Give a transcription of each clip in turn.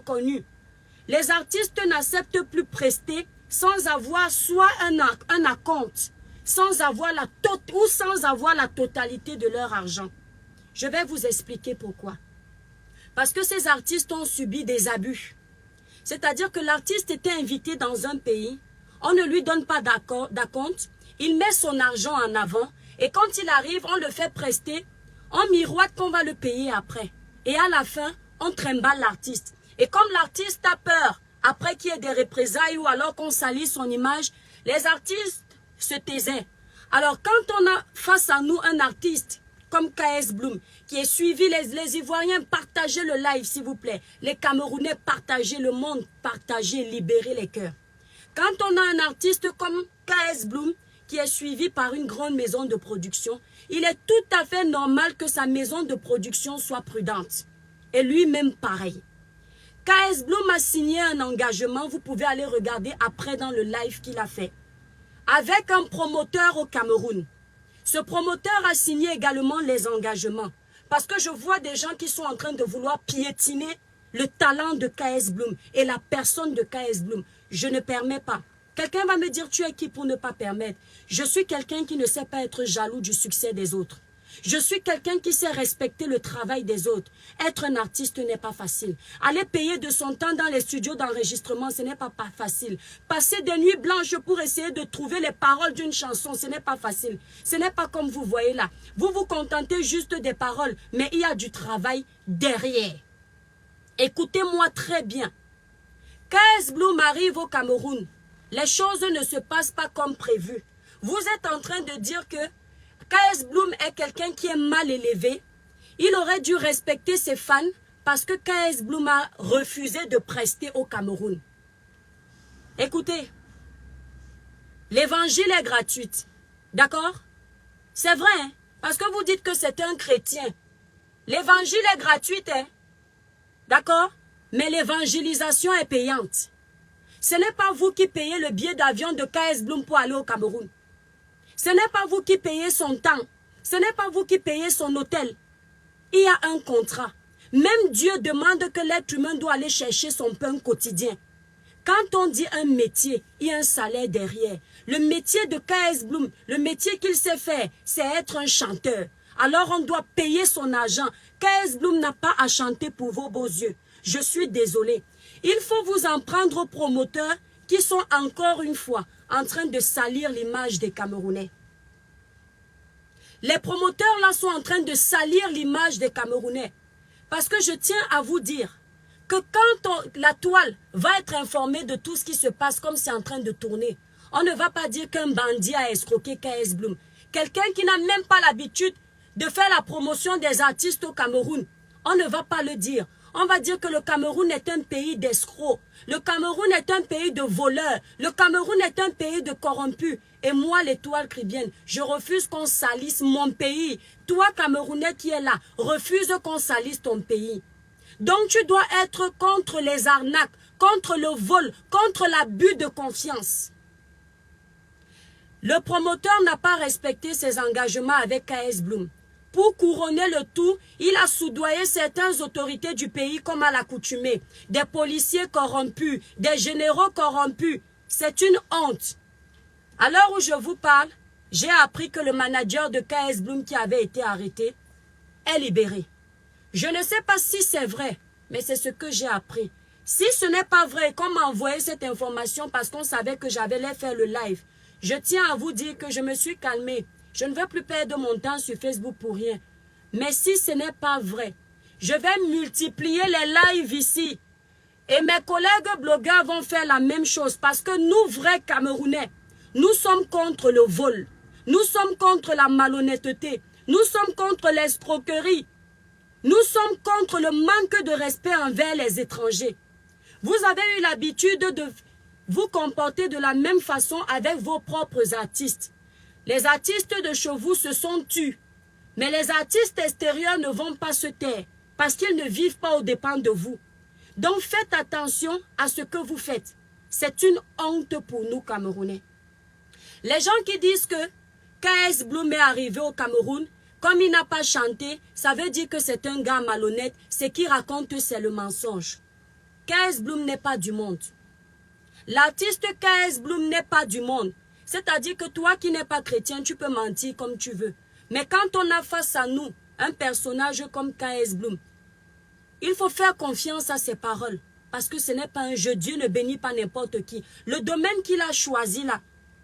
reconnu. Les artistes n'acceptent plus prester sans avoir soit un acompte, sans avoir la totalité de leur argent. Je vais vous expliquer pourquoi. Parce que ces artistes ont subi des abus. C'est-à-dire que l'artiste était invité dans un pays, on ne lui donne pas d'acompte, il met son argent en avant et quand il arrive, on le fait prester, on miroite qu'on va le payer après. Et à la fin, on trimballe l'artiste. Et comme l'artiste a peur, après qu'il y ait des représailles ou alors qu'on salisse son image, les artistes se taisaient. Alors quand on a face à nous un artiste comme KS Bloom, qui est suivi, les Ivoiriens, partagez le live s'il vous plaît. Les Camerounais, partagez le monde, partagez, libérez les cœurs. Quand on a un artiste comme KS Bloom, qui est suivi par une grande maison de production, il est tout à fait normal que sa maison de production soit prudente. Et lui-même pareil. KS Bloom a signé un engagement, vous pouvez aller regarder après dans le live qu'il a fait, avec un promoteur au Cameroun. Ce promoteur a signé également les engagements. Parce que je vois des gens qui sont en train de vouloir piétiner le talent de KS Bloom et la personne de KS Bloom. Je ne permets pas. Quelqu'un va me dire, tu es qui pour ne pas permettre? Je suis quelqu'un qui ne sait pas être jaloux du succès des autres. Je suis quelqu'un qui sait respecter le travail des autres. Être un artiste n'est pas facile. Aller payer de son temps dans les studios d'enregistrement, ce n'est pas facile. Passer des nuits blanches pour essayer de trouver les paroles d'une chanson, ce n'est pas facile. Ce n'est pas comme vous voyez là. Vous vous contentez juste des paroles, mais il y a du travail derrière. Écoutez-moi très bien. KS Bloom arrive au Cameroun. Les choses ne se passent pas comme prévu. Vous êtes en train de dire que KS Bloom est quelqu'un qui est mal élevé. Il aurait dû respecter ses fans parce que KS Bloom a refusé de prester au Cameroun. Écoutez, l'évangile est gratuit. D'accord? C'est vrai, hein? Parce que vous dites que c'est un chrétien. L'évangile est gratuit, hein? D'accord? Mais l'évangélisation est payante. Ce n'est pas vous qui payez le billet d'avion de KS Bloom pour aller au Cameroun. Ce n'est pas vous qui payez son temps. Ce n'est pas vous qui payez son hôtel. Il y a un contrat. Même Dieu demande que l'être humain doit aller chercher son pain quotidien. Quand on dit un métier, il y a un salaire derrière. Le métier de KS Bloom, le métier qu'il sait faire, c'est être un chanteur. Alors on doit payer son argent. KS Bloom n'a pas à chanter pour vos beaux yeux. Je suis désolé. Il faut vous en prendre aux promoteurs qui sont encore une fois en train de salir l'image des Camerounais. Les promoteurs là sont en train de salir l'image des Camerounais. Parce que je tiens à vous dire que quand la toile va être informée de tout ce qui se passe comme c'est en train de tourner, on ne va pas dire qu'un bandit a escroqué KS Bloom. Quelqu'un qui n'a même pas l'habitude de faire la promotion des artistes au Cameroun, on ne va pas le dire. On va dire que le Cameroun est un pays d'escrocs. Le Cameroun est un pays de voleurs. Le Cameroun est un pays de corrompus. Et moi, l'étoile caribéenne, je refuse qu'on salisse mon pays. Toi, Camerounais qui es là, refuse qu'on salisse ton pays. Donc, tu dois être contre les arnaques, contre le vol, contre l'abus de confiance. Le promoteur n'a pas respecté ses engagements avec KS Bloom. Pour couronner le tout, il a soudoyé certaines autorités du pays comme à l'accoutumée. Des policiers corrompus, des généraux corrompus. C'est une honte. À l'heure où je vous parle, j'ai appris que le manager de KS Bloom qui avait été arrêté est libéré. Je ne sais pas si c'est vrai, mais c'est ce que j'ai appris. Si ce n'est pas vrai, qu'on m'a envoyé cette information parce qu'on savait que j'allais faire le live, je tiens à vous dire que je me suis calmée. Je ne vais plus perdre mon temps sur Facebook pour rien. Mais si ce n'est pas vrai, je vais multiplier les lives ici. Et mes collègues blogueurs vont faire la même chose. Parce que nous, vrais Camerounais, nous sommes contre le vol. Nous sommes contre la malhonnêteté. Nous sommes contre l'escroquerie. Nous sommes contre le manque de respect envers les étrangers. Vous avez eu l'habitude de vous comporter de la même façon avec vos propres artistes. Les artistes de chez vous se sont tus. Mais les artistes extérieurs ne vont pas se taire parce qu'ils ne vivent pas aux dépens de vous. Donc faites attention à ce que vous faites. C'est une honte pour nous Camerounais. Les gens qui disent que KS Bloom est arrivé au Cameroun, comme il n'a pas chanté, ça veut dire que c'est un gars malhonnête. Ce qu'il raconte, c'est le mensonge. KS Bloom n'est pas du monde. L'artiste KS Bloom n'est pas du monde. C'est-à-dire que toi qui n'es pas chrétien, tu peux mentir comme tu veux. Mais quand on a face à nous un personnage comme KS Bloom, il faut faire confiance à ses paroles. Parce que ce n'est pas un jeu. Dieu ne bénit pas n'importe qui. Le domaine qu'il a choisi là,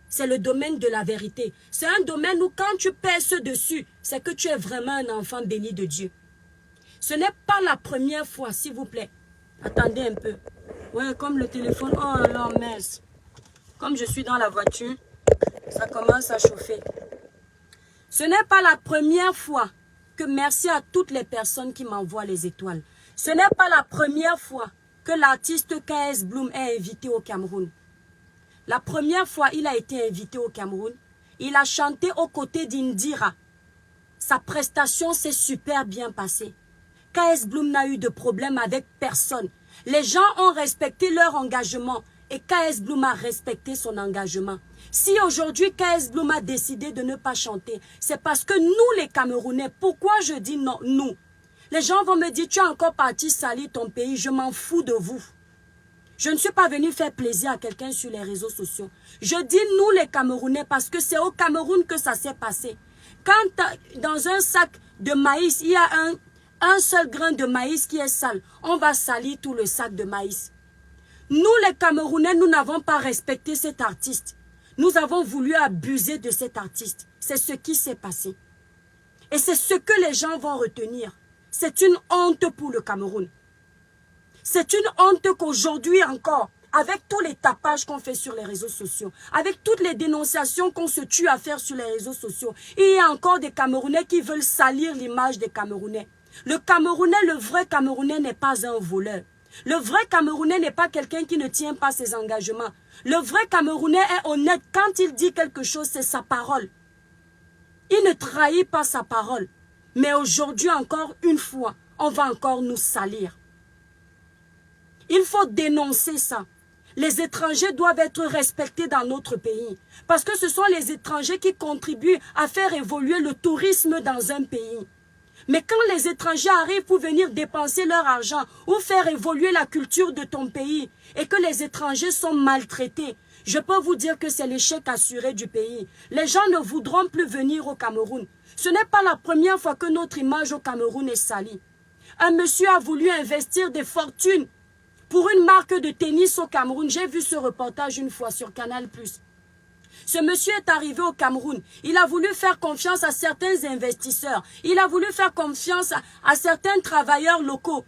c'est le domaine de la vérité. C'est un domaine où quand tu pèses dessus, c'est que tu es vraiment un enfant béni de Dieu. Ce n'est pas la première fois, s'il vous plaît. Attendez un peu. Ouais, comme le téléphone. Oh là, mince. Comme je suis dans la voiture, ça commence à chauffer. Ce n'est pas la première fois que merci à toutes les personnes qui m'envoient les étoiles. Ce n'est pas la première fois que l'artiste KS Bloom est invité au Cameroun. La première fois, il a été invité au Cameroun. Il a chanté aux côtés d'Indira. Sa prestation s'est super bien passée. KS Bloom n'a eu de problème avec personne. Les gens ont respecté leur engagement et KS Bloom a respecté son engagement. Si aujourd'hui KS Bloom a décidé de ne pas chanter, c'est parce que nous les Camerounais, pourquoi je dis non, nous? Les gens vont me dire, tu es encore parti salir ton pays, je m'en fous de vous. Je ne suis pas venu faire plaisir à quelqu'un sur les réseaux sociaux. Je dis nous les Camerounais parce que c'est au Cameroun que ça s'est passé. Quand dans un sac de maïs, il y a un seul grain de maïs qui est sale, on va salir tout le sac de maïs. Nous les Camerounais, nous n'avons pas respecté cet artiste. Nous avons voulu abuser de cet artiste. C'est ce qui s'est passé. Et c'est ce que les gens vont retenir. C'est une honte pour le Cameroun. C'est une honte qu'aujourd'hui encore, avec tous les tapages qu'on fait sur les réseaux sociaux, avec toutes les dénonciations qu'on se tue à faire sur les réseaux sociaux, il y a encore des Camerounais qui veulent salir l'image des Camerounais. Le Camerounais, le vrai Camerounais n'est pas un voleur. Le vrai Camerounais n'est pas quelqu'un qui ne tient pas ses engagements. Le vrai Camerounais est honnête. Quand il dit quelque chose, c'est sa parole. Il ne trahit pas sa parole. Mais aujourd'hui, encore une fois, on va encore nous salir. Il faut dénoncer ça. Les étrangers doivent être respectés dans notre pays. Parce que ce sont les étrangers qui contribuent à faire évoluer le tourisme dans un pays. Mais quand les étrangers arrivent pour venir dépenser leur argent ou faire évoluer la culture de ton pays et que les étrangers sont maltraités, je peux vous dire que c'est l'échec assuré du pays. Les gens ne voudront plus venir au Cameroun. Ce n'est pas la première fois que notre image au Cameroun est salie. Un monsieur a voulu investir des fortunes pour une marque de tennis au Cameroun. J'ai vu ce reportage une fois sur Canal+. Ce monsieur est arrivé au Cameroun. Il a voulu faire confiance à certains investisseurs. Il a voulu faire confiance à certains travailleurs locaux.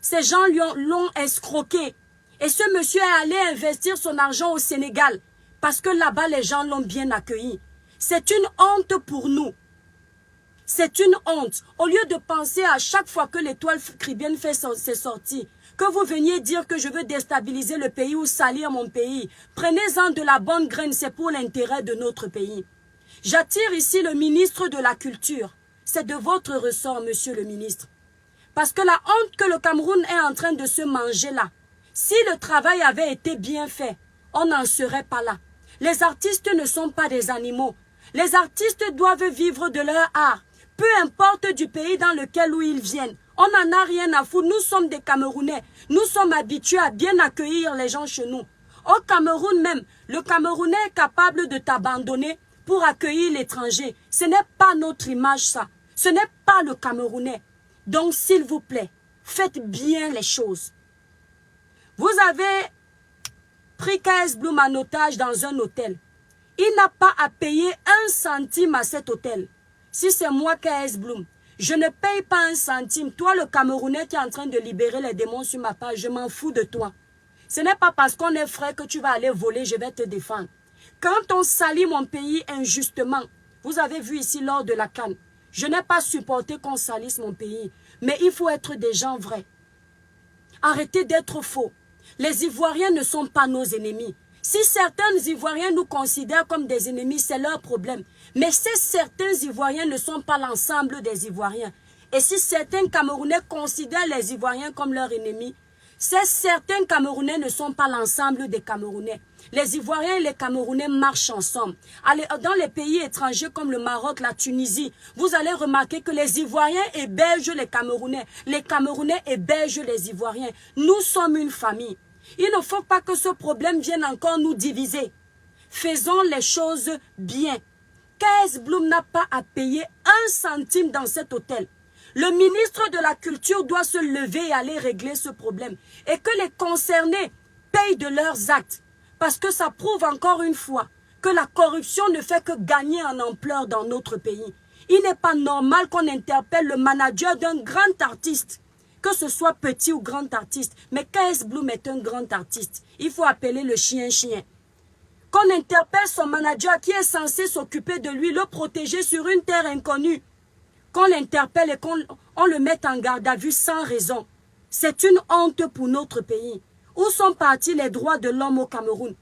Ces gens l'ont escroqué. Et ce monsieur est allé investir son argent au Sénégal. Parce que là-bas, les gens l'ont bien accueilli. C'est une honte pour nous. C'est une honte. Au lieu de penser à chaque fois que l'étoile caribéenne fait ses sorties, que vous veniez dire que je veux déstabiliser le pays ou salir mon pays, prenez-en de la bonne graine, c'est pour l'intérêt de notre pays. J'attire ici le ministre de la Culture. C'est de votre ressort, monsieur le ministre. Parce que la honte que le Cameroun est en train de se manger là, si le travail avait été bien fait, on n'en serait pas là. Les artistes ne sont pas des animaux. Les artistes doivent vivre de leur art, peu importe du pays dans lequel où ils viennent. On n'en a rien à foutre. Nous sommes des Camerounais. Nous sommes habitués à bien accueillir les gens chez nous. Au Cameroun même, le Camerounais est capable de t'abandonner pour accueillir l'étranger. Ce n'est pas notre image, ça. Ce n'est pas le Camerounais. Donc, s'il vous plaît, faites bien les choses. Vous avez pris KS Bloom en otage dans un hôtel. Il n'a pas à payer 1 centime à cet hôtel. Si c'est moi, KS Bloom, je ne paye pas 1 centime. Toi, le Camerounais qui est en train de libérer les démons sur ma page, je m'en fous de toi. Ce n'est pas parce qu'on est frère que tu vas aller voler, je vais te défendre. Quand on salit mon pays injustement, vous avez vu ici lors de la CAN, je n'ai pas supporté qu'on salisse mon pays. Mais il faut être des gens vrais. Arrêtez d'être faux. Les Ivoiriens ne sont pas nos ennemis. Si certains Ivoiriens nous considèrent comme des ennemis, c'est leur problème. Mais si certains Ivoiriens ne sont pas l'ensemble des Ivoiriens, et si certains Camerounais considèrent les Ivoiriens comme leurs ennemis, si certains Camerounais ne sont pas l'ensemble des Camerounais. Les Ivoiriens et les Camerounais marchent ensemble. Allez, dans les pays étrangers comme le Maroc, la Tunisie, vous allez remarquer que les Ivoiriens hébergent les Camerounais hébergent les Ivoiriens. Nous sommes une famille. Il ne faut pas que ce problème vienne encore nous diviser. Faisons les choses bien. KS Bloom n'a pas à payer 1 centime dans cet hôtel. Le ministre de la Culture doit se lever et aller régler ce problème. Et que les concernés payent de leurs actes. Parce que ça prouve encore une fois que la corruption ne fait que gagner en ampleur dans notre pays. Il n'est pas normal qu'on interpelle le manager d'un grand artiste. Que ce soit petit ou grand artiste. Mais KS Bloom est un grand artiste. Il faut appeler le chien-chien. Qu'on interpelle son manager qui est censé s'occuper de lui, le protéger sur une terre inconnue. Qu'on l'interpelle et qu'on le mette en garde à vue sans raison. C'est une honte pour notre pays. Où sont partis les droits de l'homme au Cameroun?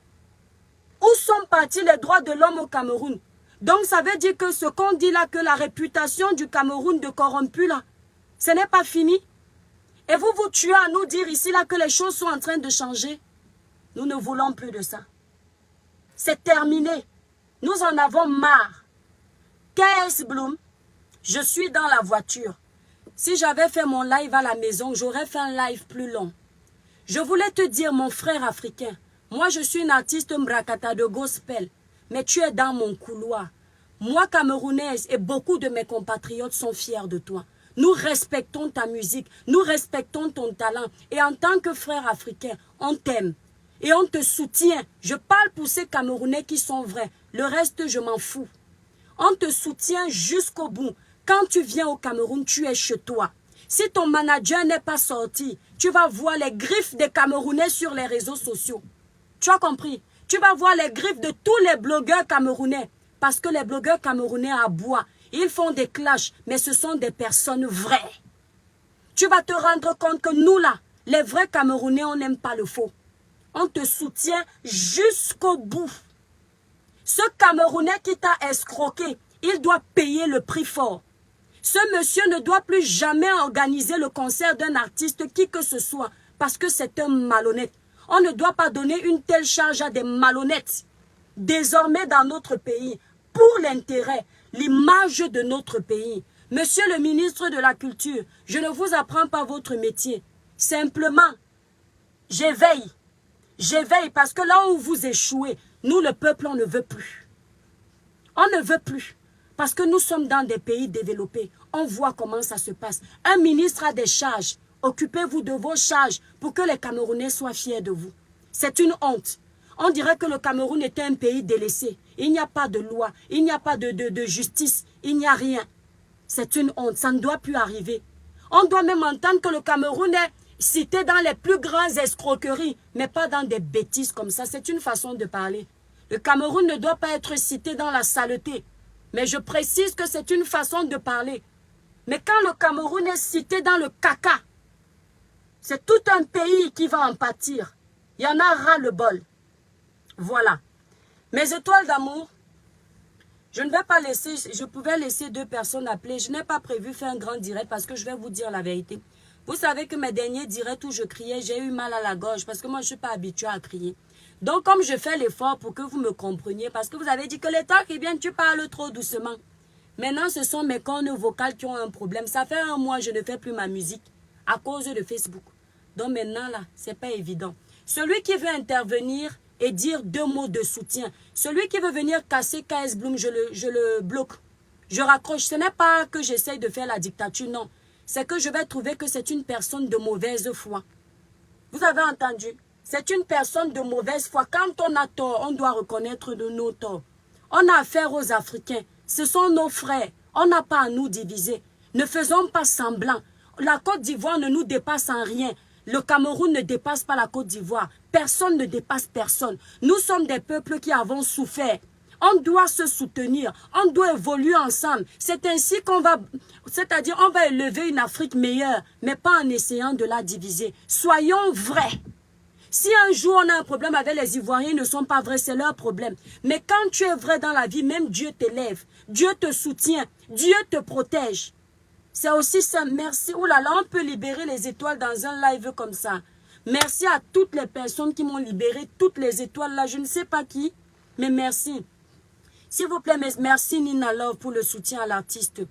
Où sont partis les droits de l'homme au Cameroun? Donc ça veut dire que ce qu'on dit là, que la réputation du Cameroun de corrompu là, ce n'est pas fini. Et vous vous tuez à nous dire ici là que les choses sont en train de changer. Nous ne voulons plus de ça. C'est terminé. Nous en avons marre. KS Bloom, je suis dans la voiture. Si j'avais fait mon live à la maison, j'aurais fait un live plus long. Je voulais te dire, mon frère africain, moi je suis une artiste mbrakata de gospel, mais tu es dans mon couloir. Moi, Camerounaise, et beaucoup de mes compatriotes sont fiers de toi. Nous respectons ta musique, nous respectons ton talent. Et en tant que frère africain, on t'aime. Et on te soutient. Je parle pour ces Camerounais qui sont vrais. Le reste, je m'en fous. On te soutient jusqu'au bout. Quand tu viens au Cameroun, tu es chez toi. Si ton manager n'est pas sorti, tu vas voir les griffes des Camerounais sur les réseaux sociaux. Tu as compris? Tu vas voir les griffes de tous les blogueurs camerounais. Parce que les blogueurs camerounais aboient. Ils font des clashs, mais ce sont des personnes vraies. Tu vas te rendre compte que nous là, les vrais Camerounais, on n'aime pas le faux. On te soutient jusqu'au bout. Ce Camerounais qui t'a escroqué, il doit payer le prix fort. Ce monsieur ne doit plus jamais organiser le concert d'un artiste qui que ce soit, parce que c'est un malhonnête. On ne doit pas donner une telle charge à des malhonnêtes. Désormais dans notre pays, pour l'intérêt, l'image de notre pays. Monsieur le ministre de la Culture, je ne vous apprends pas votre métier. Simplement, j'éveille. J'éveille parce que là où vous échouez, nous le peuple, on ne veut plus. On ne veut plus. Parce que nous sommes dans des pays développés. On voit comment ça se passe. Un ministre a des charges. Occupez-vous de vos charges pour que les Camerounais soient fiers de vous. C'est une honte. On dirait que le Cameroun était un pays délaissé. Il n'y a pas de loi. Il n'y a pas de justice. Il n'y a rien. C'est une honte. Ça ne doit plus arriver. On doit même entendre que le Cameroun est cité dans les plus grandes escroqueries, mais pas dans des bêtises comme ça. C'est une façon de parler. Le Cameroun ne doit pas être cité dans la saleté. Mais je précise que c'est une façon de parler. Mais quand le Cameroun est cité dans le caca, c'est tout un pays qui va en pâtir. Il y en a ras le bol. Voilà. Mes étoiles d'amour, je ne vais pas laisser, je pouvais laisser 2 personnes appeler. Je n'ai pas prévu faire un grand direct parce que je vais vous dire la vérité. Vous savez que mes derniers directs où je criais, j'ai eu mal à la gorge parce que moi je ne suis pas habituée à crier. Donc comme je fais l'effort pour que vous me compreniez, parce que vous avez dit que les temps qui viennent, tu parles trop doucement. Maintenant ce sont mes cornes vocales qui ont un problème. Ça fait 1 mois que je ne fais plus ma musique à cause de Facebook. Donc maintenant là, c'est pas évident. Celui qui veut intervenir et dire 2 mots de soutien, celui qui veut venir casser KS Bloom, je le bloque. Je raccroche. Ce n'est pas que j'essaye de faire la dictature, non. C'est que je vais trouver que c'est une personne de mauvaise foi. Vous avez entendu? C'est une personne de mauvaise foi. Quand on a tort, on doit reconnaître de nos torts. On a affaire aux Africains. Ce sont nos frères. On n'a pas à nous diviser. Ne faisons pas semblant. La Côte d'Ivoire ne nous dépasse en rien. Le Cameroun ne dépasse pas la Côte d'Ivoire. Personne ne dépasse personne. Nous sommes des peuples qui avons souffert. On doit se soutenir. On doit évoluer ensemble. C'est ainsi qu'on va... C'est-à-dire, on va élever une Afrique meilleure, mais pas en essayant de la diviser. Soyons vrais. Si un jour on a un problème avec les Ivoiriens, ils ne sont pas vrais, c'est leur problème. Mais quand tu es vrai dans la vie, même Dieu t'élève. Dieu te soutient. Dieu te protège. C'est aussi ça. Merci. Ouh là là, on peut libérer les étoiles dans un live comme ça. Merci à toutes les personnes qui m'ont libéré, toutes les étoiles là, je ne sais pas qui, mais merci. S'il vous plaît, merci Nina Love pour le soutien à l'artiste.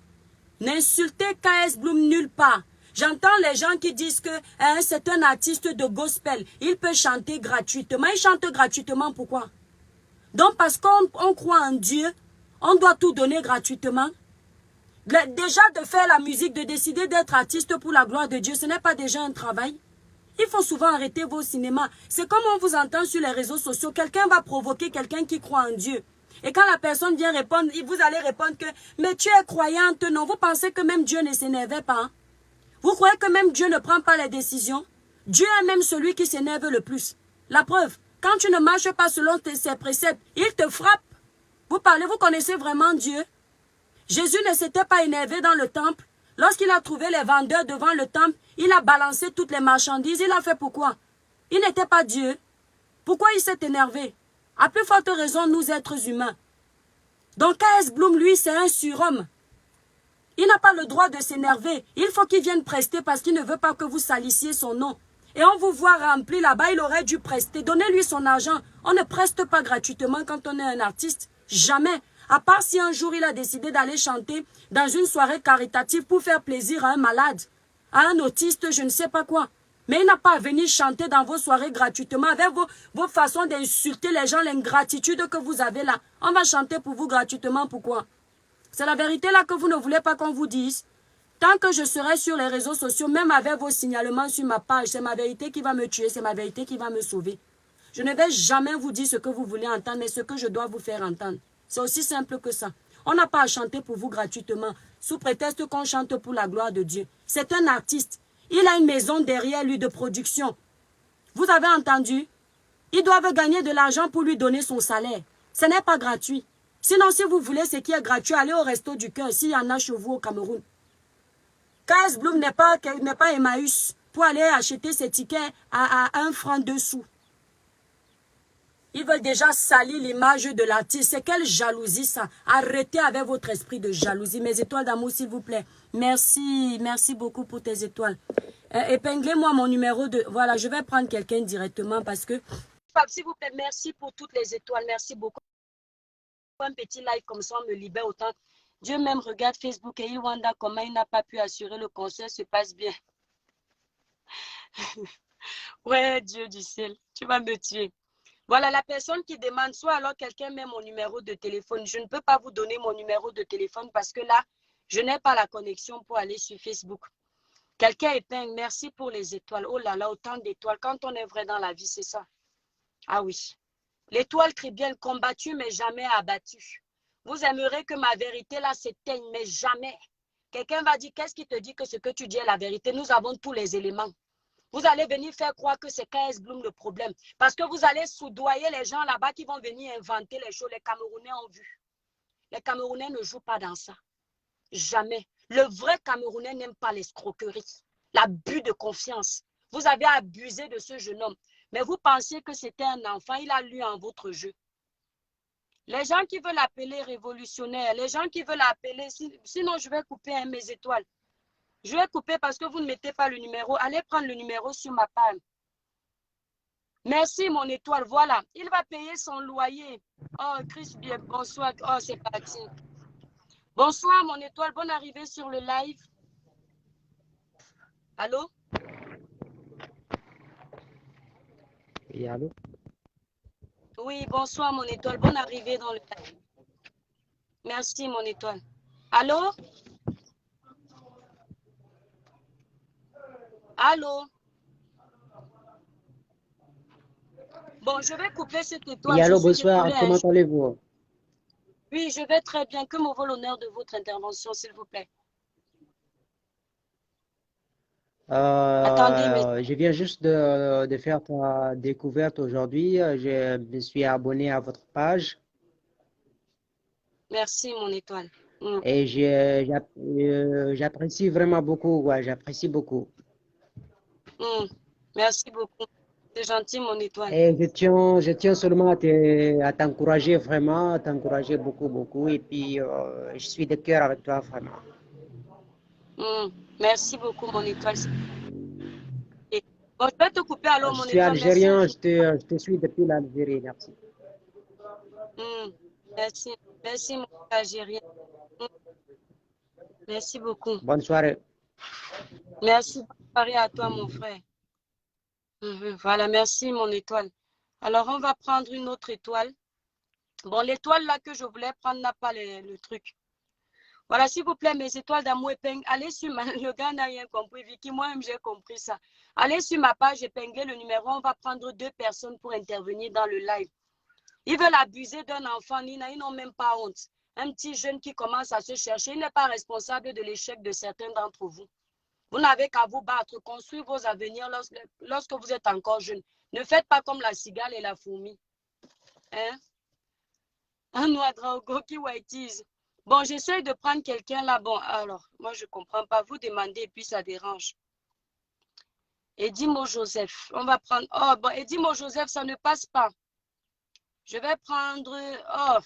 N'insultez KS Bloom nulle part. J'entends les gens qui disent que hein, c'est un artiste de gospel. Il peut chanter gratuitement. Il chante gratuitement, pourquoi? Donc parce qu'on croit en Dieu, on doit tout donner gratuitement. Déjà de faire la musique, de décider d'être artiste pour la gloire de Dieu, ce n'est pas déjà un travail. Il faut souvent arrêter vos cinémas. C'est comme on vous entend sur les réseaux sociaux. Quelqu'un va provoquer quelqu'un qui croit en Dieu. Et quand la personne vient répondre, vous allez répondre que « Mais tu es croyante, non ?» Vous pensez que même Dieu ne s'énervait pas, hein? Vous croyez que même Dieu ne prend pas les décisions? Dieu est même celui qui s'énerve le plus. La preuve, quand tu ne marches pas selon ses préceptes, il te frappe. Vous parlez, vous connaissez vraiment Dieu? Jésus ne s'était pas énervé dans le temple. Lorsqu'il a trouvé les vendeurs devant le temple, il a balancé toutes les marchandises. Il a fait pourquoi? Il n'était pas Dieu. Pourquoi il s'est énervé? À plus forte raison, nous êtres humains. Donc KS Bloom, lui, c'est un surhomme. Il n'a pas le droit de s'énerver. Il faut qu'il vienne prester parce qu'il ne veut pas que vous salissiez son nom. Et on vous voit rempli là-bas, il aurait dû prester. Donnez-lui son argent. On ne preste pas gratuitement quand on est un artiste. Jamais. À part si un jour il a décidé d'aller chanter dans une soirée caritative pour faire plaisir à un malade, à un autiste, je ne sais pas quoi. Mais il n'a pas à venir chanter dans vos soirées gratuitement avec vos façons d'insulter les gens, l'ingratitude que vous avez là. On va chanter pour vous gratuitement, pourquoi? C'est la vérité là que vous ne voulez pas qu'on vous dise. Tant que je serai sur les réseaux sociaux, même avec vos signalements sur ma page, c'est ma vérité qui va me tuer, c'est ma vérité qui va me sauver. Je ne vais jamais vous dire ce que vous voulez entendre, mais ce que je dois vous faire entendre. C'est aussi simple que ça. On n'a pas à chanter pour vous gratuitement, sous prétexte qu'on chante pour la gloire de Dieu. C'est un artiste. Il a une maison derrière lui de production. Vous avez entendu? Ils doivent gagner de l'argent pour lui donner son salaire. Ce n'est pas gratuit. Sinon, si vous voulez ce qui est gratuit, allez au resto du cœur, s'il y en a chez vous au Cameroun. KS Bloom n'est pas Emmaüs pour aller acheter ses tickets à 1 franc 2 sous. Ils veulent déjà salir l'image de l'artiste. C'est quelle jalousie ça? Arrêtez avec votre esprit de jalousie. Mes étoiles d'amour, s'il vous plaît. Merci, merci beaucoup pour tes étoiles. Épinglez-moi mon numéro de... Voilà, je vais prendre quelqu'un directement parce que... S'il vous plaît, merci pour toutes les étoiles. Merci beaucoup. Un petit live comme ça, on me libère autant. Dieu même regarde Facebook et Iwanda, comment il n'a pas pu assurer le concert se passe bien. Ouais, Dieu du ciel, tu vas me tuer. Voilà, la personne qui demande, soit alors quelqu'un met mon numéro de téléphone. Je ne peux pas vous donner mon numéro de téléphone parce que là, je n'ai pas la connexion pour aller sur Facebook. Quelqu'un épingle, merci pour les étoiles. Oh là là, autant d'étoiles. Quand on est vrai dans la vie, c'est ça. Ah oui. L'étoile trivielle combattue, mais jamais abattue. Vous aimerez que ma vérité là s'éteigne, mais jamais. Quelqu'un va dire, qu'est-ce qui te dit que ce que tu dis est la vérité? Nous avons tous les éléments. Vous allez venir faire croire que c'est KS Bloom le problème. Parce que vous allez soudoyer les gens là-bas qui vont venir inventer les choses. Les Camerounais ont vu. Les Camerounais ne jouent pas dans ça. Jamais. Le vrai Camerounais n'aime pas l'escroquerie, l'abus de confiance. Vous avez abusé de ce jeune homme. Mais vous pensiez que c'était un enfant. Il a lu en votre jeu. Les gens qui veulent appeler révolutionnaire, les gens qui veulent appeler... Sinon, je vais couper mes étoiles. Je vais couper parce que vous ne mettez pas le numéro. Allez prendre le numéro sur ma page. Merci, mon étoile. Voilà. Il va payer son loyer. Oh, Chris, bien, bonsoir. Oh, c'est parti. Bonsoir, mon étoile. Bonne arrivée sur le live. Allô? Oui, allô? Oui, bonsoir, mon étoile. Bonne arrivée dans le live. Merci, mon étoile. Allô? Allô? Bon, je vais couper cette étoile. Oui, allô, Je suis bonsoir. désolée. Comment allez-vous? Oui, je vais très bien. Que me vaut l'honneur de votre intervention, s'il vous plaît? Attendez, mais... Je viens juste de faire ta découverte aujourd'hui. Je me suis abonné à votre page Merci, mon étoile. et j'apprécie vraiment beaucoup. Ouais, j'apprécie beaucoup. Merci beaucoup. C'est gentil, mon étoile. Et je tiens seulement à t'encourager vraiment, à t'encourager beaucoup, beaucoup. Et puis, je suis de cœur avec toi, vraiment. Merci beaucoup, mon étoile. Bon, je vais te couper alors, Je mon suis étoile. Merci algérien, infiniment. je te suis depuis l'Algérie, merci. Merci. Merci, mon Algérien. Hmm, merci beaucoup. Bonne soirée. Merci. Bonne soirée à toi, mon frère. Voilà, merci, mon étoile. Alors, on va prendre une autre étoile. Bon, l'étoile là que je voulais prendre n'a pas le truc. Voilà, s'il vous plaît, mes étoiles d'amour épingle. Allez sur ma... Le gars n'a rien compris, Vicky. Moi-même, j'ai compris ça. Allez sur ma page, épingler le numéro. On va prendre 2 personnes pour intervenir dans le live. Ils veulent abuser d'un enfant, Nina. Ils n'ont même pas honte. Un petit jeune qui commence à se chercher, il n'est pas responsable de l'échec de certains d'entre vous. Vous n'avez qu'à vous battre, construire vos avenirs lorsque vous êtes encore jeune. Ne faites pas comme la cigale et la fourmi. Hein? Un noix drago qui whiteise. Bon, j'essaie de prendre quelqu'un là. Bon, alors, moi, je ne comprends pas. Vous demandez et puis ça dérange. Edimo Joseph. On va prendre... Oh, bon, Edimo Joseph, ça ne passe pas. Je vais prendre... Oh,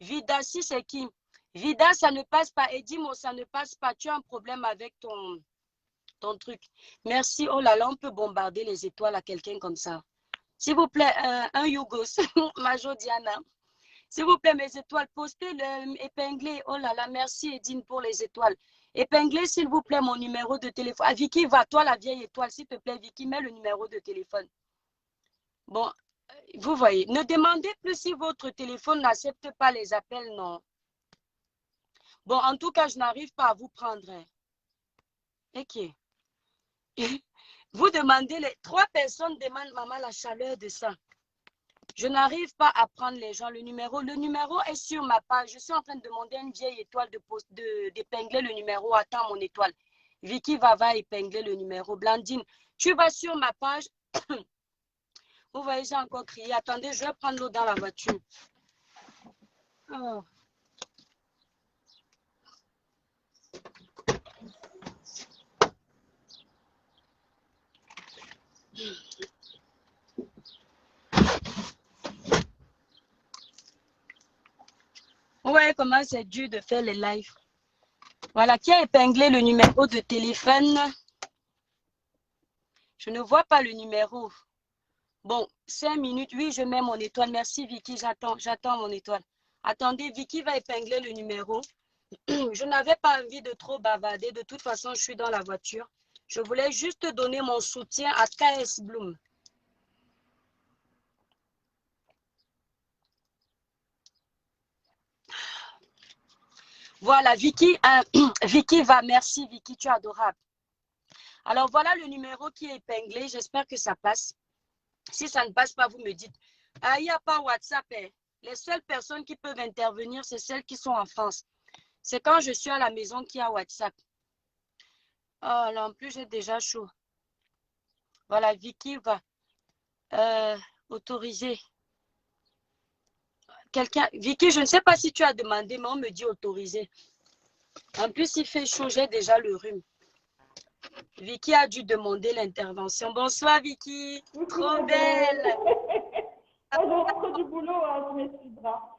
Vida, si c'est qui? Vida, ça ne passe pas. Edimo, ça ne passe pas. Tu as un problème avec ton truc. Merci. Oh là là, on peut bombarder les étoiles à quelqu'un comme ça. S'il vous plaît, un Yougos, Majo Diana. S'il vous plaît, mes étoiles, postez-le, épinglez. Oh là là, merci Edine pour les étoiles. Épinglez, s'il vous plaît, mon numéro de téléphone. Ah, Vicky, va, toi, la vieille étoile, s'il te plaît, Vicky, mets le numéro de téléphone. Bon, vous voyez, ne demandez plus si votre téléphone n'accepte pas les appels, non. Bon, en tout cas, je n'arrive pas à vous prendre. Ok. Vous demandez, les 3 personnes demandent, maman, la chaleur de ça. Je n'arrive pas à prendre les gens. Le numéro est sur ma page. Je suis en train de demander à une vieille étoile d'épingler le numéro. Attends, mon étoile. Vicky va épingler le numéro. Blandine, tu vas sur ma page. Vous voyez, j'ai encore crié. Attendez, je vais prendre l'eau dans la voiture. Oh. Vous voyez comment c'est dur de faire les lives. Voilà, qui a épinglé le numéro de téléphone? Je ne vois pas le numéro. Bon, 5 minutes. Oui, je mets mon étoile. Merci, Vicky. J'attends mon étoile. Attendez, Vicky va épingler le numéro. Je n'avais pas envie de trop bavarder. De toute façon, je suis dans la voiture. Je voulais juste donner mon soutien à KS Bloom. Voilà, Vicky, Vicky va. Merci, Vicky, tu es adorable. Alors, voilà le numéro qui est épinglé. J'espère que ça passe. Si ça ne passe pas, vous me dites. Ah, il n'y a pas WhatsApp. Hein. Les seules personnes qui peuvent intervenir, c'est celles qui sont en France. C'est quand je suis à la maison qu'il y a WhatsApp. Oh là, en plus, j'ai déjà chaud. Voilà, Vicky va autoriser. Quelqu'un, Vicky, je ne sais pas si tu as demandé, mais on me dit autoriser. En plus, il fait chaud, j'ai déjà le rhume. Vicky a dû demander l'intervention. Bonsoir, Vicky. Trop belle. Moi, je rentre du boulot, hein, je m'excusera.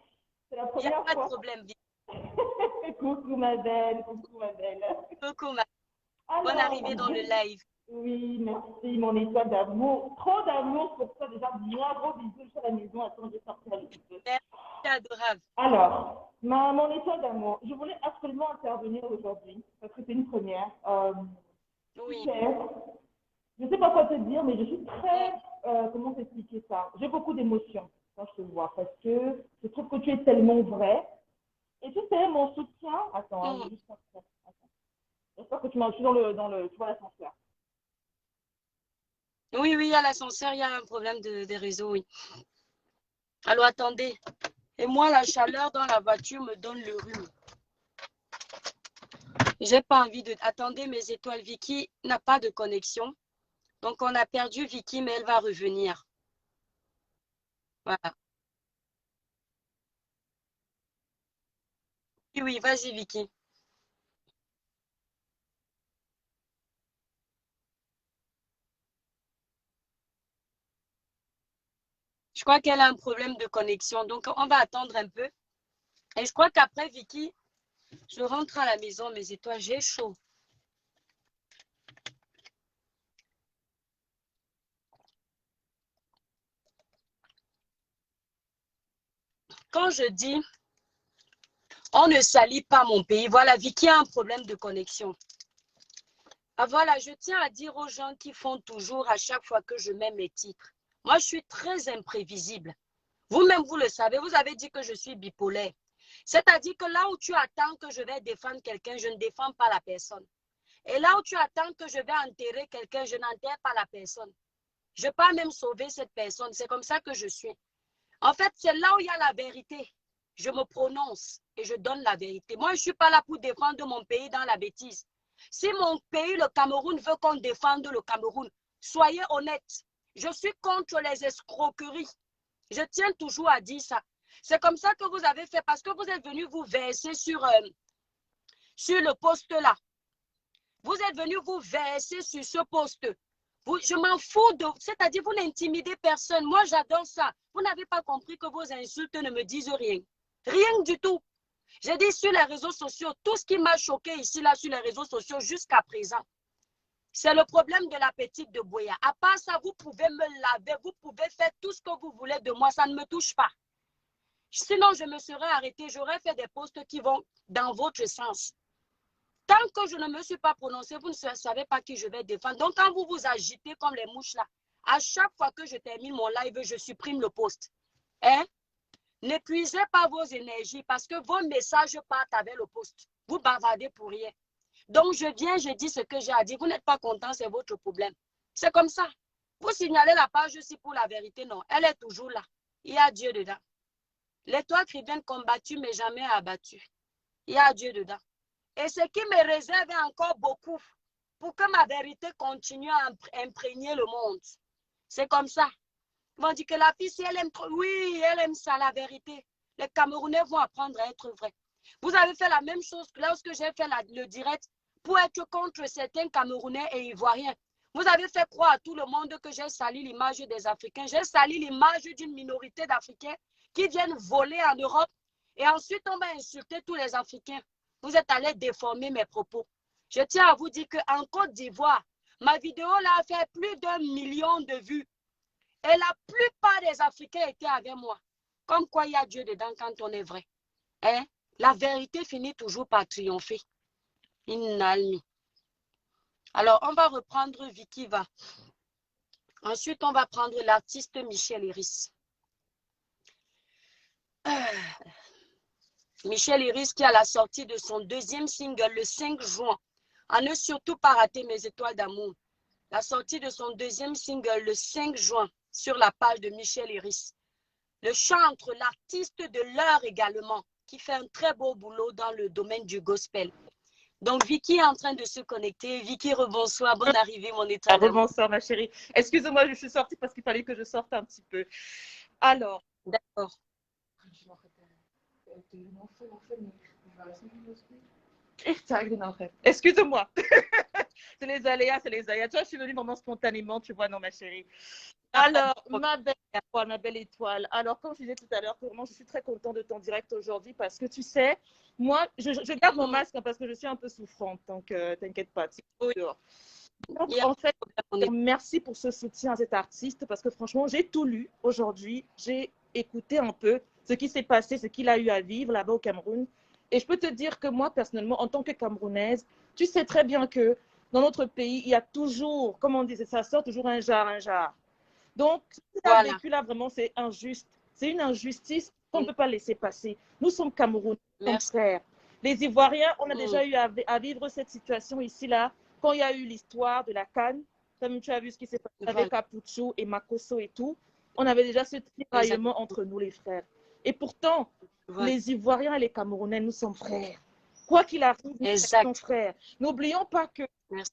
C'est la Il n'y a première pas de fois. problème, Vicky. Coucou ma belle, coucou ma belle. Coucou, ma. Bonne Alors, arrivée dans le live. oui, merci, mon étoile d'amour. Trop d'amour pour toi, déjà. Moi, gros bisous sur la maison. Attends, je vais sortir un petit peu. Merci, adorable. Alors, mon étoile d'amour, je voulais absolument intervenir aujourd'hui parce que c'est une première. Oui. Super. Je ne sais pas quoi te dire, mais je suis très, comment t'expliquer ça? J'ai beaucoup d'émotions quand je te vois parce que je trouve que tu es tellement vrai. Et tu sais, mon soutien. Attends, hein, je vais juste faire ça. Attends. J'espère que tu m'as. Je suis tu vois l'ascenseur. Oui, oui, à l'ascenseur, il y a un problème des réseaux, oui. Alors, attendez. Et moi, la chaleur dans la voiture me donne le rhume. J'ai pas envie de... Attendez, mes étoiles. Vicky n'a pas de connexion. Donc, on a perdu Vicky, mais elle va revenir. Voilà. Oui, oui, vas-y, Vicky. Je crois qu'elle a un problème de connexion. Donc, on va attendre un peu. Et je crois qu'après, Vicky, je rentre à la maison, mes étoiles. J'ai chaud. quand je dis on ne salit pas mon pays, voilà, Vicky a un problème de connexion. Ah, voilà, je tiens à dire aux gens qui font toujours à chaque fois que je mets mes titres. Moi, je suis très imprévisible. Vous-même, vous le savez, vous avez dit que je suis bipolaire. C'est-à-dire que là où tu attends que je vais défendre quelqu'un, je ne défends pas la personne. Et là où tu attends que je vais enterrer quelqu'un, je n'enterre pas la personne. Je ne peux pas même sauver cette personne. C'est comme ça que je suis. En fait, c'est là où il y a la vérité. Je me prononce et je donne la vérité. Moi, je ne suis pas là pour défendre mon pays dans la bêtise. Si mon pays, le Cameroun, veut qu'on défende le Cameroun, soyez honnêtes. Je suis contre les escroqueries. Je tiens toujours à dire ça. C'est comme ça que vous avez fait parce que vous êtes venu vous verser sur le poste là. Vous êtes venu vous verser sur ce poste. Je m'en fous de... C'est-à-dire, vous n'intimidez personne. Moi, j'adore ça. Vous n'avez pas compris que vos insultes ne me disent rien. Rien du tout. J'ai dit sur les réseaux sociaux, tout ce qui m'a choqué ici, là, sur les réseaux sociaux, jusqu'à présent, c'est le problème de la petite de Boya. À part ça, vous pouvez me laver, vous pouvez faire tout ce que vous voulez de moi, ça ne me touche pas. Sinon, je me serais arrêtée, j'aurais fait des posts qui vont dans votre sens. Tant que je ne me suis pas prononcée, vous ne savez pas qui je vais défendre. Donc, quand vous vous agitez comme les mouches là, à chaque fois que je termine mon live, je supprime le post. Hein? N'épuisez pas vos énergies parce que vos messages partent avec le post. Vous bavardez pour rien. Donc, je viens, je dis ce que j'ai à dire. Vous n'êtes pas content, c'est votre problème. C'est comme ça. Vous signalez la page aussi pour la vérité, non. Elle est toujours là. Il y a Dieu dedans. L'étoile viennent combattu, mais jamais abattu. Il y a Dieu dedans. Et ce qui me réserve encore beaucoup pour que ma vérité continue à imprégner le monde. C'est comme ça. Ils vont dire que la fille, si elle aime trop, oui, elle aime ça, la vérité. Les Camerounais vont apprendre à être vrais. Vous avez fait la même chose lorsque j'ai fait le direct pour être contre certains Camerounais et Ivoiriens. Vous avez fait croire à tout le monde que j'ai sali l'image des Africains. J'ai sali l'image d'une minorité d'Africains qui viennent voler en Europe et ensuite on va insulter tous les Africains. Vous êtes allés déformer mes propos. Je tiens à vous dire qu'en Côte d'Ivoire, ma vidéo là a fait plus d'1 million de vues. Et la plupart des Africains étaient avec moi. Comme quoi il y a Dieu dedans quand on est vrai. Hein? La vérité finit toujours par triompher. Inalmi. Alors, on va reprendre Vicky Va. Ensuite, on va prendre l'artiste Michel Iris. Michel Iris qui a la sortie de son deuxième single le 5 juin. À ne surtout pas rater mes étoiles d'amour. La sortie de son deuxième single le 5 juin sur la page de Michel Iris. Le chantre, l'artiste de l'heure également, qui fait un très beau boulot dans le domaine du gospel. Donc, Vicky est en train de se connecter. Vicky, rebonsoir, bonne arrivée, mon étoile d'amour. Rebonsoir, ma chérie. Excusez-moi, je suis sortie parce qu'il fallait que je sorte un petit peu. Alors. D'accord. Excuse-moi. C'est les aléas, c'est les aléas. Toi, je suis venue vraiment spontanément, tu vois, non, ma chérie. Alors, ma belle étoile. Alors, comme je disais tout à l'heure, vraiment, je suis très contente de ton direct aujourd'hui parce que tu sais, moi, je garde mon masque parce que je suis un peu souffrante. Donc, t'inquiète pas. Oui. Donc, en fait, merci pour ce soutien à cet artiste parce que franchement, j'ai tout lu aujourd'hui. J'ai écouté un peu ce qui s'est passé, ce qu'il a eu à vivre là-bas au Cameroun. Et je peux te dire que moi, personnellement, en tant que Camerounaise, tu sais très bien que dans notre pays, il y a toujours, comme on dit, ça sort toujours un jar. Donc, ce qu'il a vécu là, vraiment, c'est injuste. C'est une injustice qu'on ne peut pas laisser passer. Nous sommes Camerounais, nous sommes frères. Les Ivoiriens, on a déjà eu à vivre cette situation ici-là, quand il y a eu l'histoire de la CAN, comme tu as vu ce qui s'est passé avec Capuchou et Makosso et tout, on avait déjà ce tiraillement entre nous, les frères. Et pourtant, les Ivoiriens et les Camerounais, nous sommes frères. Quoi qu'il arrive, nous sommes frères. N'oublions pas que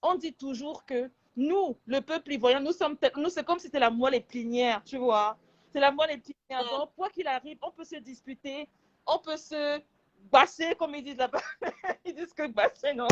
on dit toujours que nous, le peuple ivoirien, nous, c'est comme si c'était la moelle épinière, tu vois. C'est la moelle épinière. Donc, quoi qu'il arrive, on peut se disputer, on peut se basser, comme ils disent là-bas. Ils disent que basser, non.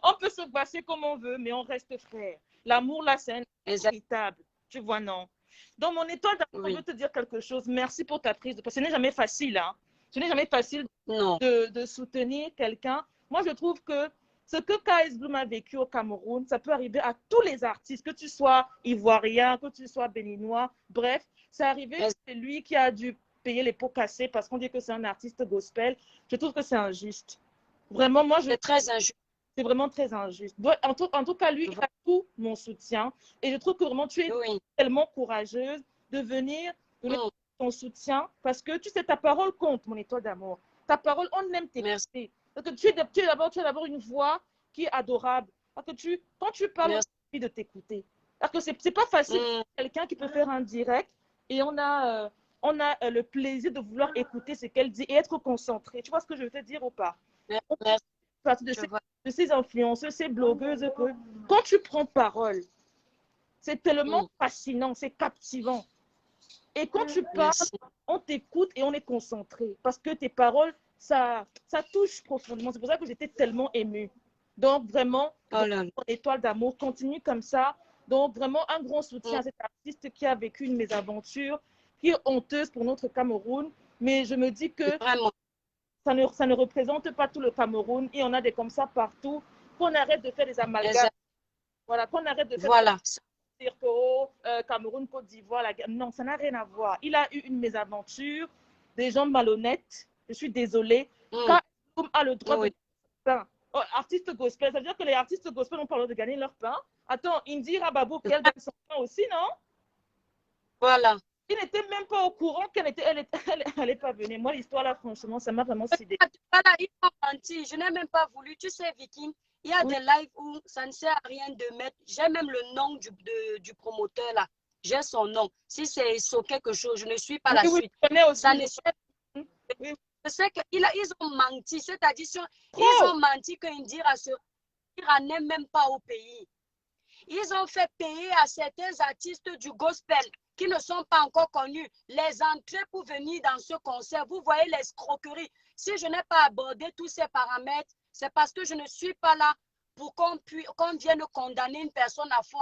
On peut se basser comme on veut, mais on reste frères. L'amour, là, c'est véritable. Tu vois, non. Donc, mon étoile, je veux te dire quelque chose. Merci pour ta prise. Parce que ce n'est jamais facile, hein. Ce n'est jamais facile de soutenir quelqu'un. Moi, je trouve que ce que KS Bloom a vécu au Cameroun, ça peut arriver à tous les artistes, que tu sois ivoirien, que tu sois béninois, bref, c'est arrivé, c'est lui qui a dû payer les pots cassés parce qu'on dit que c'est un artiste gospel. Je trouve que c'est injuste. Vraiment, moi, C'est très injuste. c'est vraiment très injuste. En tout cas, lui, il a tout mon soutien. Et je trouve que vraiment, tu es tellement courageuse de venir donner ton soutien parce que, tu sais, ta parole compte, mon étoile d'amour. Ta parole, on aime t'écouter. Parce que tu as d'abord une voix qui est adorable. Parce que quand tu parles, on a envie de t'écouter. Parce que c'est pas facile pour quelqu'un qui peut faire un direct et on a le plaisir de vouloir écouter ce qu'elle dit et être concentré. Tu vois ce que je veux te dire ou pas? Merci. De ces influenceuses, ces blogueuses, que quand tu prends parole, c'est tellement fascinant, c'est captivant. Et quand tu parles, on t'écoute et on est concentré. Parce que tes paroles, ça touche profondément. C'est pour ça que j'étais tellement émue. Donc, vraiment, mon étoile d'amour, continue comme ça. Donc, vraiment, un grand soutien à cet artiste qui a vécu une mésaventure, qui est honteuse pour notre Cameroun. Mais je me dis que ça ne représente pas tout le Cameroun. Et on a des comme ça partout. Qu'on arrête de faire des amalgames. Voilà, qu'on arrête de faire dire que Cameroun, Côte d'Ivoire, non, ça n'a rien à voir. Il a eu une mésaventure, des gens malhonnêtes. Je suis désolée. Quand on a le droit de pain, artiste gospel, ça veut dire que les artistes gospel ont pas le droit de gagner leur pain. Attends, Indira Babou, qu'elle donne son pain aussi, non? Voilà. Il n'était même pas au courant qu'elle n'est pas venue. Moi, l'histoire là, franchement, ça m'a vraiment sidérée. Voilà, ils ont menti. Je n'ai même pas voulu. Tu sais, Vicky, il y a des lives où ça ne sert à rien de mettre. J'ai même le nom du promoteur là. J'ai son nom. Si c'est sur quelque chose, je ne suis pas la suite. Ça ne sert. Je sais qu'ils ont menti. C'est-à-dire, ils ont menti qu'Indira n'est même pas au pays. Ils ont fait payer à certains artistes du gospel qui ne sont pas encore connus les entrées pour venir dans ce concert. Vous voyez l'escroquerie. Si je n'ai pas abordé tous ces paramètres, c'est parce que je ne suis pas là pour qu'on vienne condamner une personne à fond.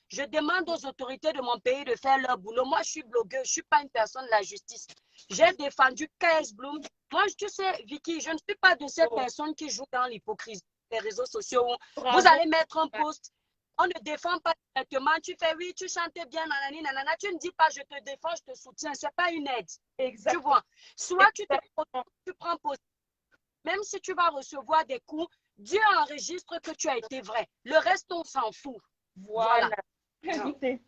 Je demande aux autorités de mon pays de faire leur boulot. Moi, je suis blogueuse, je ne suis pas une personne de la justice. J'ai défendu KS Bloom. Moi, tu sais, Vicky, je ne suis pas de ces personnes qui jouent dans l'hypocrisie des réseaux sociaux. Vous allez mettre un post. On ne défend pas directement. Tu fais oui, tu chantais bien, nanani, nanana. Tu ne dis pas je te défends, je te soutiens. Ce n'est pas une aide. Exactement. Tu vois. Soit tu prends position. Même si tu vas recevoir des coups, Dieu enregistre que tu as été vrai. Le reste, on s'en fout. Voilà. C'est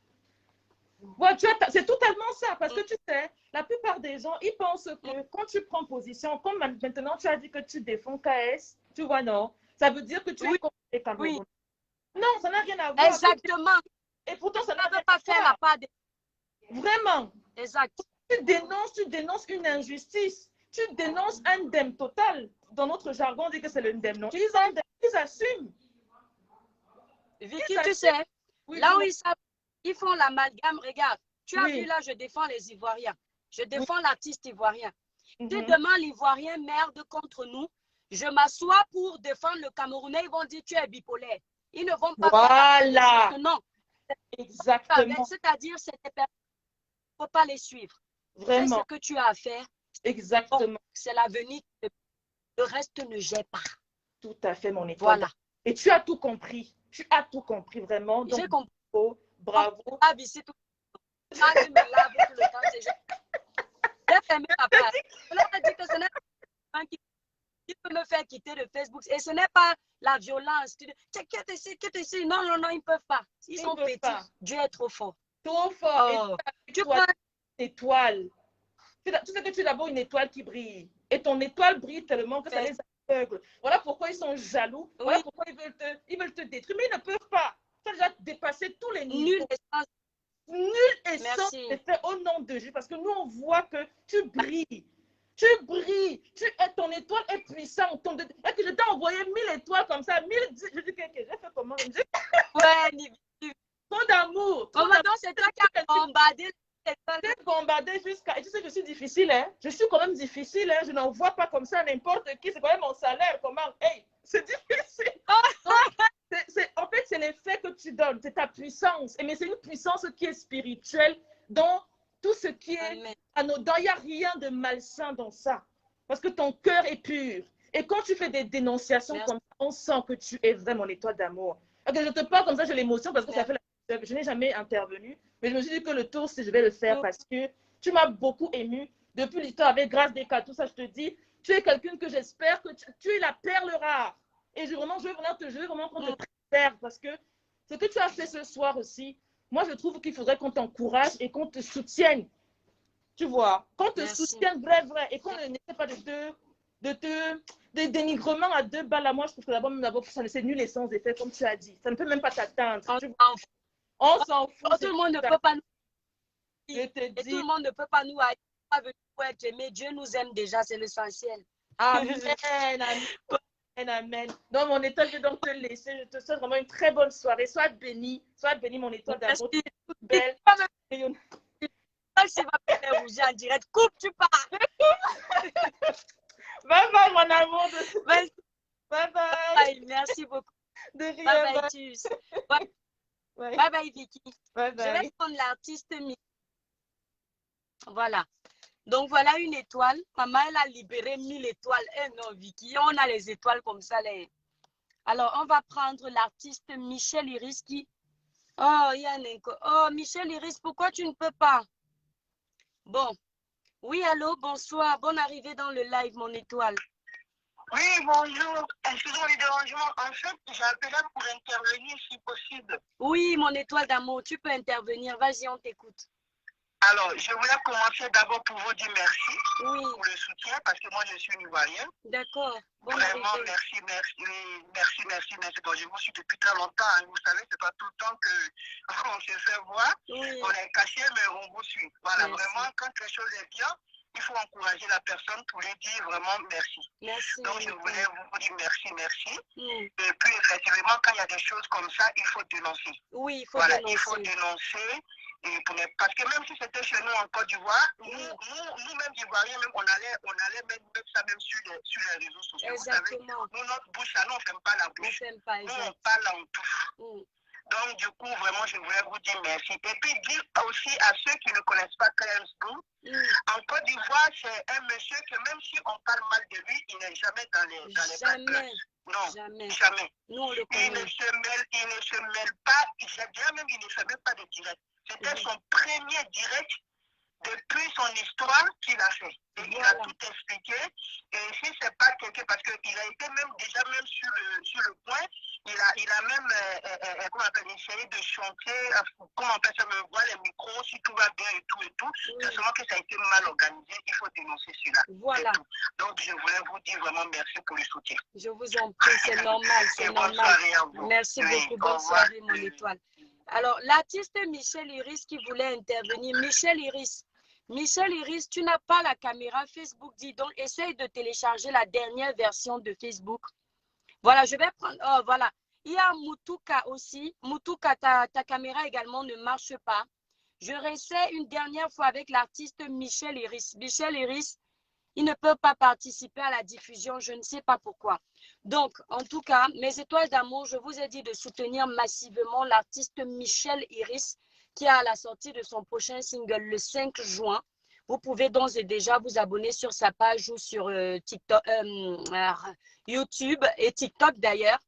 totalement ça. Parce que tu sais, la plupart des gens, ils pensent que quand tu prends position, comme maintenant tu as dit que tu défends KS, tu vois, non? Ça veut dire que tu es contre les Camerounais. Non, ça n'a rien à voir. Exactement. Et pourtant, ça n'a rien à faire la part des... Vraiment. Exact. Tu dénonces une injustice. Tu dénonces un ndème total. Dans notre jargon, on dit que c'est le ndème, non? Ils assument. Vicky, tu sais, là où ils font l'amalgame, regarde, tu as vu là, je défends les Ivoiriens. Je défends l'artiste ivoirien. Si demain l'Ivoirien merde contre nous, je m'assois pour défendre le Camerounais, ils vont dire tu es bipolaire. Ils ne vont pas voilà. faire non. Exactement. C'est-à-dire, il ne faut pas les suivre. Vraiment. Fais ce que tu as à faire. Exactement. C'est l'avenir. Le reste ne gère pas. Tout à fait, mon étoile. Voilà. Et tu as tout compris. Tu as tout compris, vraiment. J'ai compris. Bravo. Ici, tout le temps. J'ai fermé ma page. Je leur ai dit que ce n'est pas qui peut me faire quitter de Facebook. Et ce n'est pas la violence. Quitte ici. Non, ils ne peuvent pas. Ils sont petits. Pas. Dieu est trop fort. Trop fort. Tu prends une étoile. Tu sais que tu es d'abord une étoile qui brille. Et ton étoile brille tellement que ça les aveugle. Voilà pourquoi ils sont jaloux. Oui. Voilà pourquoi ils veulent te détruire. Mais ils ne peuvent pas. Tu as déjà dépassé tous les niveaux. Nul et sans effet au nom de Jésus. Parce que nous, on voit que tu brilles. Tu brilles. Ton étoile est puissante. Et que je t'ai envoyé 1000 étoiles comme ça. 1000. Je dis que j'ai fait comment? Ouais, trop d'amour. C'est toi qui as bombardé. J'ai bombardé jusqu'à... Et tu sais, je suis difficile, hein? Je suis quand même difficile, hein? Je n'en vois pas comme ça n'importe qui. C'est quand même mon salaire. Comment? Hey, c'est difficile. En fait, c'est l'effet que tu donnes. C'est ta puissance. Mais c'est une puissance qui est spirituelle. Donc, tout ce qui est anodin, il n'y a rien de malsain dans ça. Parce que ton cœur est pur. Et quand tu fais des dénonciations comme ça, on sent que tu es vraiment l'étoile d'amour. Okay, je te parle comme ça, j'ai l'émotion parce que ça fait je n'ai jamais intervenu. Mais je me suis dit que le tour, je vais le faire parce que tu m'as beaucoup ému depuis l'histoire avec Grâce des cas, tout ça, je te dis, tu es quelqu'un que j'espère que tu es la perle rare. Et je veux vraiment qu'on te préserve parce que ce que tu as fait ce soir aussi, moi, je trouve qu'il faudrait qu'on t'encourage et qu'on te soutienne. Tu vois, qu'on te soutienne vrai, et qu'on n'essaie pas de dénigrement à 2 balles à moi. Je trouve que d'abord, c'est nul et sans effet, comme tu as dit. Ça ne peut même pas t'atteindre. On s'en fout. Tout le monde ne peut pas nous. Et tout le monde ne peut pas nous haïr. Pour être aimé. Dieu nous aime déjà, c'est l'essentiel. Amen, amen, amen. Donc, mon étoile, je vais donc te laisser. Je te souhaite vraiment une très bonne soirée. Sois béni, mon étoile d'amour. Tu es toute belle. Ça va me faire rougir en direct. Coupe, tu pars. Bye bye, mon amour. Bye bye. Bye. Merci beaucoup. De rien. Bye bye, Tus. Bye bye, Vicky. Bye bye. Je vais prendre l'artiste. Voilà. Donc, voilà une étoile. Maman, elle a libéré 1000 étoiles. Eh non, Vicky, on a les étoiles comme ça. Alors, on va prendre l'artiste Michel Iris qui... Oh, oh, Michel Iris, pourquoi tu ne peux pas? Bon. Oui, allô, bonsoir. Bonne arrivée dans le live, mon étoile. Oui, bonjour. Excusez-moi le dérangement. En fait, j'ai appelé pour intervenir si possible. Oui, mon étoile d'amour, tu peux intervenir. Vas-y, on t'écoute. Alors, je voulais commencer d'abord pour vous dire merci pour le soutien parce que moi, je suis ivoirienne. D'accord. Vraiment, merci. Bon, je vous suis depuis très longtemps. Hein. Vous savez, c'est pas tout le temps qu'on se fait voir. Oui. On est caché, mais on vous suit. Voilà, vraiment, quand quelque chose est bien, il faut encourager la personne pour lui dire vraiment merci. Merci. Donc, je voulais vous dire merci. Et puis, effectivement, quand il y a des choses comme ça, il faut dénoncer. Oui, il faut dénoncer. Il faut dénoncer. Et parce que même si c'était chez nous en Côte d'Ivoire, nous-mêmes Ivoiriens, on allait mettre ça même sur les réseaux sociaux. Exactement. Vous savez, nous, notre bouche, là, nous, on ne ferme pas la bouche. Nous, on parle, on touche. Donc, du coup, vraiment, je voulais vous dire merci. Et puis, dire aussi à ceux qui ne connaissent pas Clarence Blue, en Côte d'Ivoire, c'est un monsieur que même si on parle mal de lui, il n'est jamais dans les Jamais. Non, jamais. Nous, on le connaît. Il ne se mêle pas, je dirais même qu'il ne fait même pas de direct. C'était son premier direct depuis son histoire qu'il a fait. Et il a tout expliqué. Et si c'est pas quelqu'un, parce qu'il a été déjà sur le point, il a même comment on appelle, essayé de chanter, comment on appelle ça, me voir les micros, si tout va bien et tout. C'est seulement que ça a été mal organisé, il faut dénoncer cela. Voilà. Donc je voulais vous dire vraiment merci pour le soutien. Je vous en prie, c'est normal, c'est normal. Bonne soirée à vous. Merci beaucoup, bonne soirée, mon étoile. Alors, l'artiste Michel Iris qui voulait intervenir, Michel Iris, tu n'as pas la caméra Facebook, dis donc, essaye de télécharger la dernière version de Facebook. Voilà, je vais prendre, oh, voilà. Il y a Mutuka aussi. Mutuka, ta caméra également ne marche pas. Je réessaie une dernière fois avec l'artiste Michel Iris. Michel Iris, il ne peut pas participer à la diffusion, je ne sais pas pourquoi. Donc, en tout cas, mes étoiles d'amour, je vous ai dit de soutenir massivement l'artiste Michel Iris qui a la sortie de son prochain single le 5 juin. Vous pouvez d'ores et déjà vous abonner sur sa page ou sur TikTok, YouTube et TikTok d'ailleurs.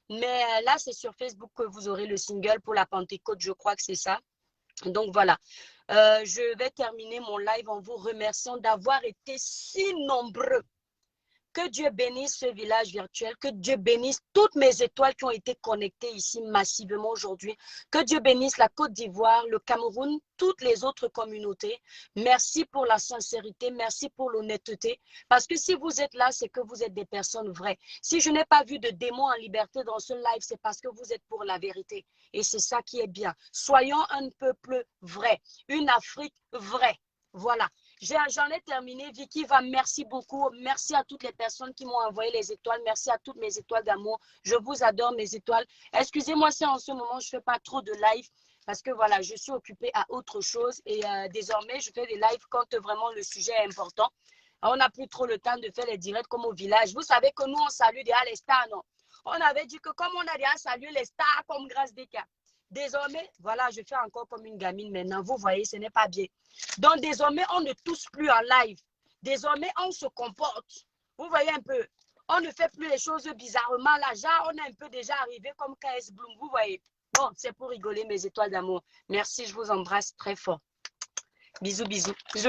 Mais là, c'est sur Facebook que vous aurez le single pour la Pentecôte, je crois que c'est ça. Donc voilà, je vais terminer mon live en vous remerciant d'avoir été si nombreux. Que Dieu bénisse ce village virtuel, que Dieu bénisse toutes mes étoiles qui ont été connectées ici massivement aujourd'hui. Que Dieu bénisse la Côte d'Ivoire, le Cameroun, toutes les autres communautés. Merci pour la sincérité, merci pour l'honnêteté. Parce que si vous êtes là, c'est que vous êtes des personnes vraies. Si je n'ai pas vu de démons en liberté dans ce live, c'est parce que vous êtes pour la vérité. Et c'est ça qui est bien. Soyons un peuple vrai, une Afrique vraie. Voilà. J'en ai terminé. Vicky va, merci beaucoup. Merci à toutes les personnes qui m'ont envoyé les étoiles. Merci à toutes mes étoiles d'amour. Je vous adore, mes étoiles. Excusez-moi si en ce moment, je ne fais pas trop de live parce que voilà, je suis occupée à autre chose et désormais, je fais des lives quand vraiment le sujet est important. On n'a plus trop le temps de faire les directs comme au village. Vous savez que nous, on salue déjà les stars, non? On avait dit que comme on a déjà salué les stars comme Grâce des cas. Désormais, voilà, je fais encore comme une gamine maintenant. Vous voyez, ce n'est pas bien. Donc, désormais, on ne tousse plus en live. Désormais, on se comporte. Vous voyez un peu. On ne fait plus les choses bizarrement. Là, genre, on est un peu déjà arrivé comme KS Bloom. Vous voyez. Bon, c'est pour rigoler, mes étoiles d'amour. Merci, je vous embrasse très fort. Bisous, bisous.